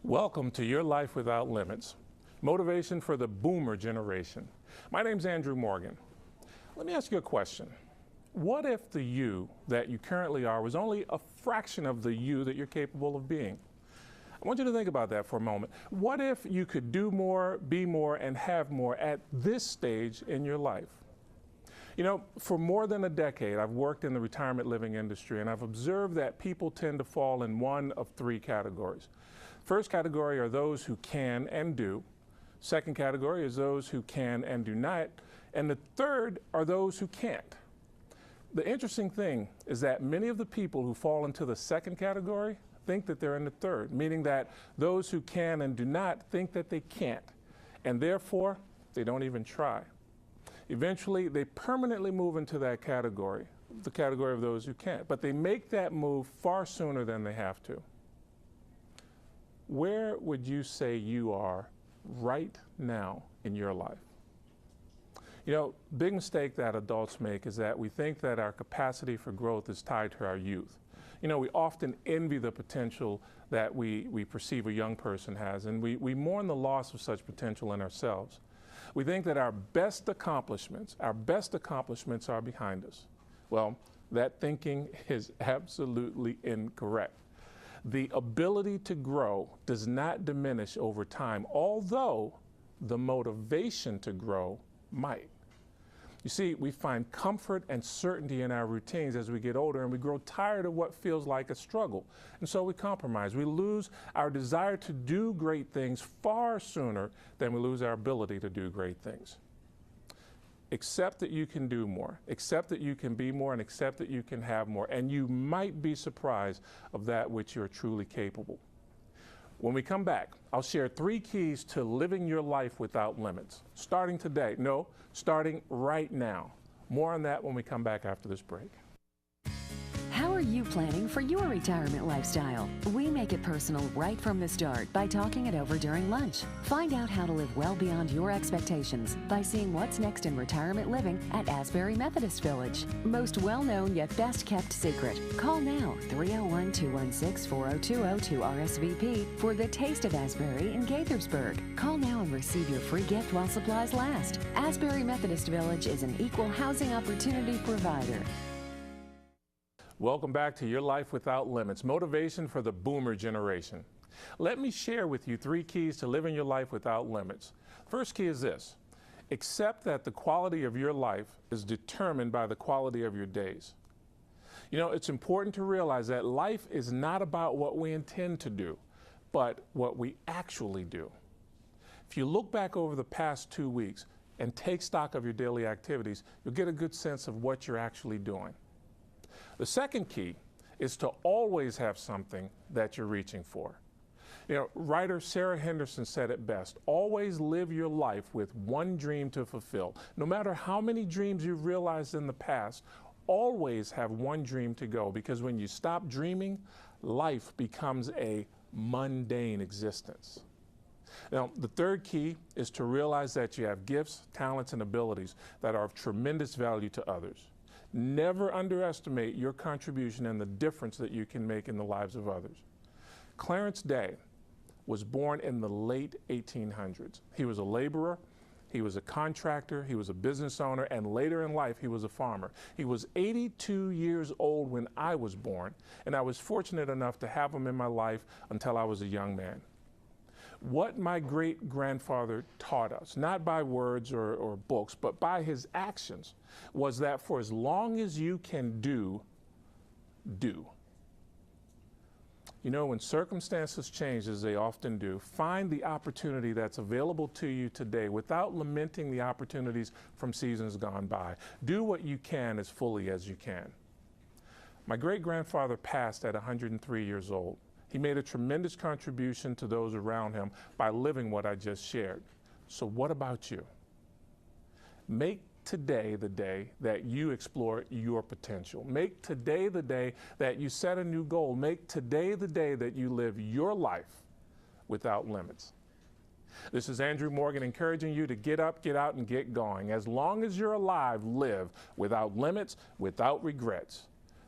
Welcome to Your Life Without Limits, motivation for the boomer generation. My name's Andrew Morgan. Let me ask you a question. What if the you that you currently are was only a fraction of the you that you're capable of being? I want you to think about that for a moment. What if you could do more, be more, and have more at this stage in your life? You know, for more than a decade, I've worked in the retirement living industry, and I've observed that people tend to fall in one of three categories. First category are those who can and do. Second category is those who can and do not. And the third are those who can't. The interesting thing is that many of the people who fall into the second category think that they're in the third, meaning that those who can and do not think that they can't, and therefore they don't even try. Eventually, they permanently move into that category, the category of those who can't, but they make that move far sooner than they have to. Where would you say you are right now in your life? You know, big mistake that adults make is that we think that our capacity for growth is tied to our youth. You know, we often envy the potential that we perceive a young person has, and we mourn the loss of such potential in ourselves. We think that our best accomplishments are behind us. Well, that thinking is absolutely incorrect. The ability to grow does not diminish over time, although the motivation to grow might. You see, we find comfort and certainty in our routines as we get older, and we grow tired of what feels like a struggle. And so we compromise. We lose our desire to do great things far sooner than we lose our ability to do great things. Accept that you can do more, accept that you can be more, and accept that you can have more. And you might be surprised of that which you're truly capable. When we come back, I'll share 3 keys to living your life without limits. Starting today. No, starting right now. More on that when we come back after this break. How are you planning for your retirement lifestyle? We make it personal right from the start by talking it over during lunch. Find out how to live well beyond your expectations by seeing what's next in retirement living at Asbury Methodist Village. Most well-known yet best-kept secret. Call now 301-216-4020 to RSVP for the Taste of Asbury in Gaithersburg. Call now and receive your free gift while supplies last. Asbury Methodist Village is an equal housing opportunity provider. Welcome back to Your Life Without Limits, motivation for the boomer generation. Let me share with you 3 keys to living your life without limits. First key is this: accept that the quality of your life is determined by the quality of your days. You know, it's important to realize that life is not about what we intend to do, but what we actually do. If you look back over the past 2 weeks and take stock of your daily activities, you'll get a good sense of what you're actually doing. The second key is to always have something that you're reaching for. You know, writer Sarah Henderson said it best: always live your life with one dream to fulfill. No matter how many dreams you've realized in the past, always have one dream to go, because when you stop dreaming, life becomes a mundane existence. Now, the third key is to realize that you have gifts, talents, and abilities that are of tremendous value to others. Never underestimate your contribution and the difference that you can make in the lives of others. Clarence Day was born in the late 1800s. He was a laborer, he was a contractor, he was a business owner, and later in life he was a farmer. He was 82 years old when I was born, and I was fortunate enough to have him in my life until I was a young man. What my great-grandfather taught us, not by words or books, but by his actions, was that for as long as you can do. You know, when circumstances change, as they often do, find the opportunity that's available to you today without lamenting the opportunities from seasons gone by. Do what you can as fully as you can. My great-grandfather passed at 103 years old. He made a tremendous contribution to those around him by living what I just shared. So what about you? Make today the day that you explore your potential. Make today the day that you set a new goal. Make today the day that you live your life without limits. This is Andrew Morgan encouraging you to get up, get out, and get going. As long as you're alive, live without limits, without regrets.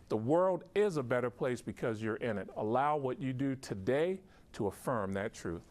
The world is a better place because you're in it. Allow what you do today to affirm that truth.